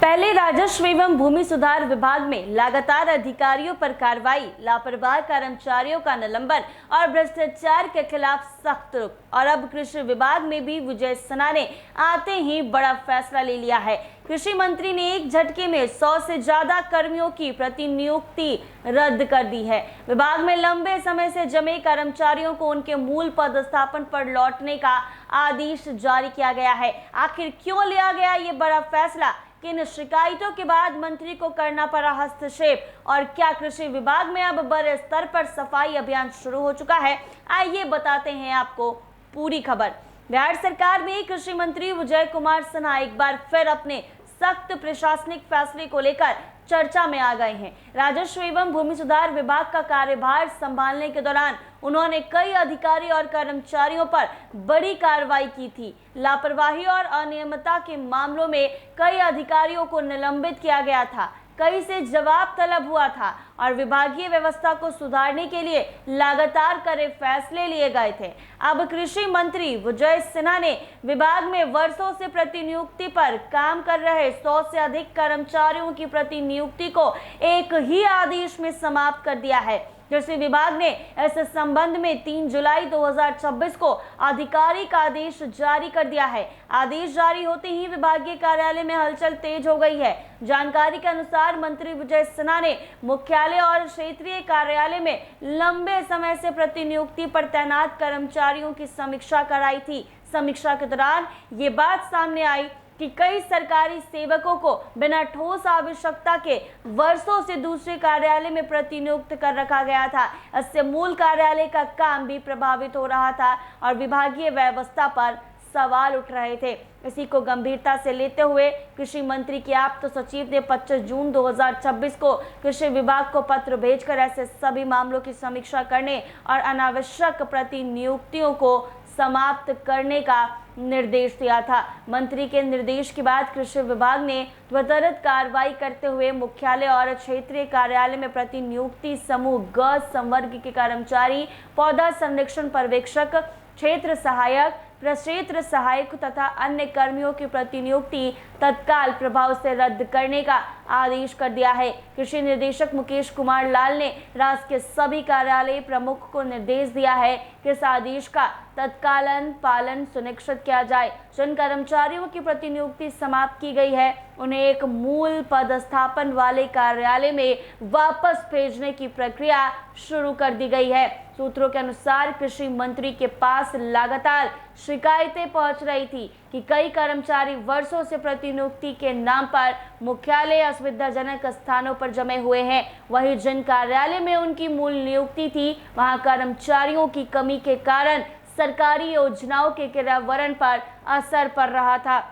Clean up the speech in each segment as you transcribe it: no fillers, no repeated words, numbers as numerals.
पहले राजस्व एवं भूमि सुधार विभाग में लगातार अधिकारियों पर कार्रवाई, लापरवाह कर्मचारियों का निलंबन और भ्रष्टाचार के खिलाफ सख्त रुख। और अब कृषि विभाग में भी विजय सिन्हा ने आते ही बड़ा फैसला ले लिया है। कृषि मंत्री ने एक झटके में 100 से ज्यादा कर्मियों की प्रतिनियुक्ति रद्द कर दी है। विभाग में लंबे समय से जमे कर्मचारियों को उनके मूल पदस्थापन पर लौटने का आदेश जारी किया गया है। आखिर क्यों लिया गया ये बड़ा फैसला? किन शिकायतों के बाद मंत्री को करना पड़ा हस्तक्षेप? और क्या कृषि विभाग में अब बड़े स्तर पर सफाई अभियान शुरू हो चुका है? आइए बताते हैं आपको पूरी खबर। बिहार सरकार में कृषि मंत्री विजय कुमार सिन्हा एक बार फिर अपने सख्त प्रशासनिक फैसले को लेकर चर्चा में आ गए हैं। राजस्व एवं भूमि सुधार विभाग का कार्यभार संभालने के दौरान उन्होंने कई अधिकारी और कर्मचारियों पर बड़ी कार्रवाई की थी। लापरवाही और अनियमितता के मामलों में कई अधिकारियों को निलंबित किया गया था, कई से जवाब तलब हुआ था और विभागीय व्यवस्था को सुधारने के लिए लगातार कड़े फैसले लिए गए थे। अब कृषि मंत्री विजय सिन्हा ने विभाग में वर्षों से प्रतिनियुक्ति पर काम कर रहे 100 से अधिक कर्मचारियों की प्रतिनियुक्ति को एक ही आदेश में समाप्त कर दिया है। कृषि विभाग ने इस संबंध में 3 जुलाई 2026 को आधिकारिक आदेश जारी कर दिया है। आदेश जारी होते ही विभागीय कार्यालय में हलचल तेज हो गई है। जानकारी के अनुसार मंत्री विजय सिन्हा ने मुख्यालय और क्षेत्रीय कार्यालय में लंबे समय से प्रतिनियुक्ति पर तैनात कर्मचारियों की समीक्षा कराई थी। समीक्षा के दौरान ये बात सामने आई कि कई सरकारी सेवकों को बिना ठोस आवश्यकता के वर्षों से दूसरे कार्यालय में प्रतिनियुक्त कर रखा गया था। इससे मूल कार्यालय का काम भी प्रभावित हो रहा था और विभागीय व्यवस्था पर सवाल उठ रहे थे। इसी को गंभीरता से लेते हुए कृषि मंत्री के आप्त सचिव ने 25 जून 2026 को कृषि विभाग को पत्र भेजकर ऐसे सभी मामलों की समीक्षा करने और अनावश्यक प्रतिनियुक्तियों को समाप्त करने का निर्देश दिया था। मंत्री के निर्देश के बाद कृषि विभाग ने त्वरित कार्रवाई करते हुए मुख्यालय और क्षेत्रीय कार्यालय में प्रतिनियुक्ति समूह ग संवर्ग के कर्मचारी, पौधा संरक्षण पर्यवेक्षक, क्षेत्र सहायक, प्रक्षेत्र सहायक तथा अन्य कर्मियों की प्रतिनियुक्ति तत्काल प्रभाव से रद्द करने का आदेश कर दिया है। कृषि निर्देशक मुकेश कुमार लाल ने राज्य के सभी कार्यालय प्रमुख को निर्देश दिया है कि इस आदेश का तत्कालन पालन सुनिश्चित किया जाए। जिन कर्मचारियों की प्रतिनियुक्ति समाप्त की गई है उन्हें एक मूल पदस्थापन वाले कार्यालय में वापस भेजने की प्रक्रिया शुरू कर दी गई है। सूत्रों के अनुसार कृषि मंत्री के पास लगातार शिकायतें पहुंच रही थी कि कई कर्मचारी वर्षों से प्रतिनियुक्ति के नाम पर मुख्यालय असुविधाजनक स्थानों पर जमे हुए हैं। वहीं जिन कार्यालय में उनकी मूल नियुक्ति थी वहां कर्मचारियों की कमी के कारण सरकारी योजनाओं के क्रियान्वयन पर असर पड़ रहा था।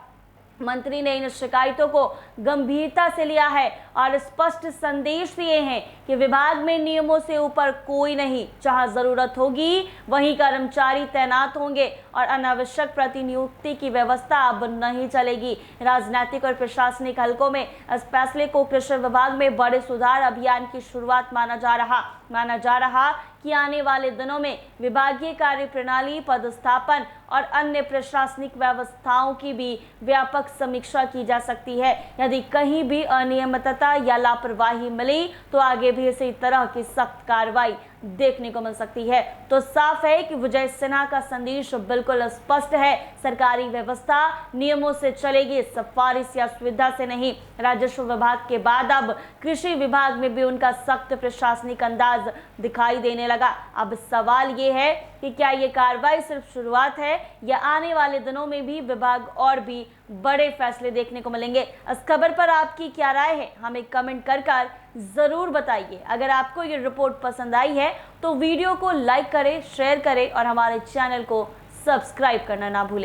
मंत्री ने इन शिकायतों को गंभीरता से लिया है और स्पष्ट संदेश दिए हैं कि विभाग में नियमों से ऊपर कोई नहीं। जहां जरूरत होगी वहीं कर्मचारी तैनात होंगे और अनावश्यक प्रतिनियुक्ति की व्यवस्था अब नहीं चलेगी। राजनीतिक और प्रशासनिक हलकों में इस फैसले को कृषि विभाग में बड़े सुधार अभियान की शुरुआत माना जा रहा कि आने वाले दिनों में विभागीय कार्य प्रणाली, पदस्थापन और अन्य प्रशासनिक व्यवस्थाओं की भी व्यापक समीक्षा की जा सकती है। यदि कहीं भी अनियमितता या लापरवाही मिली तो आगे भी इसी तरह की सख्त कार्रवाई देखने को मिल सकती है। तो साफ है कि विजय सिन्हा का संदेश बिल्कुल स्पष्ट है। सरकारी व्यवस्था नियमों से चलेगी, सिफारिश या सुविधा से नहीं। राजस्व विभाग के बाद अब कृषि विभाग में भी उनका सख्त प्रशासनिक अंदाज दिखाई देने लगा। अब सवाल ये है कि क्या ये कार्रवाई सिर्फ शुरुआत है या आने वाले दिनों में भी विभाग और भी बड़े फैसले देखने को मिलेंगे। इस खबर पर आपकी क्या राय है हमें कमेंट कर जरूर बताइए। अगर आपको ये रिपोर्ट पसंद आई है तो वीडियो को लाइक करें, शेयर करें और हमारे चैनल को सब्सक्राइब करना ना भूलें।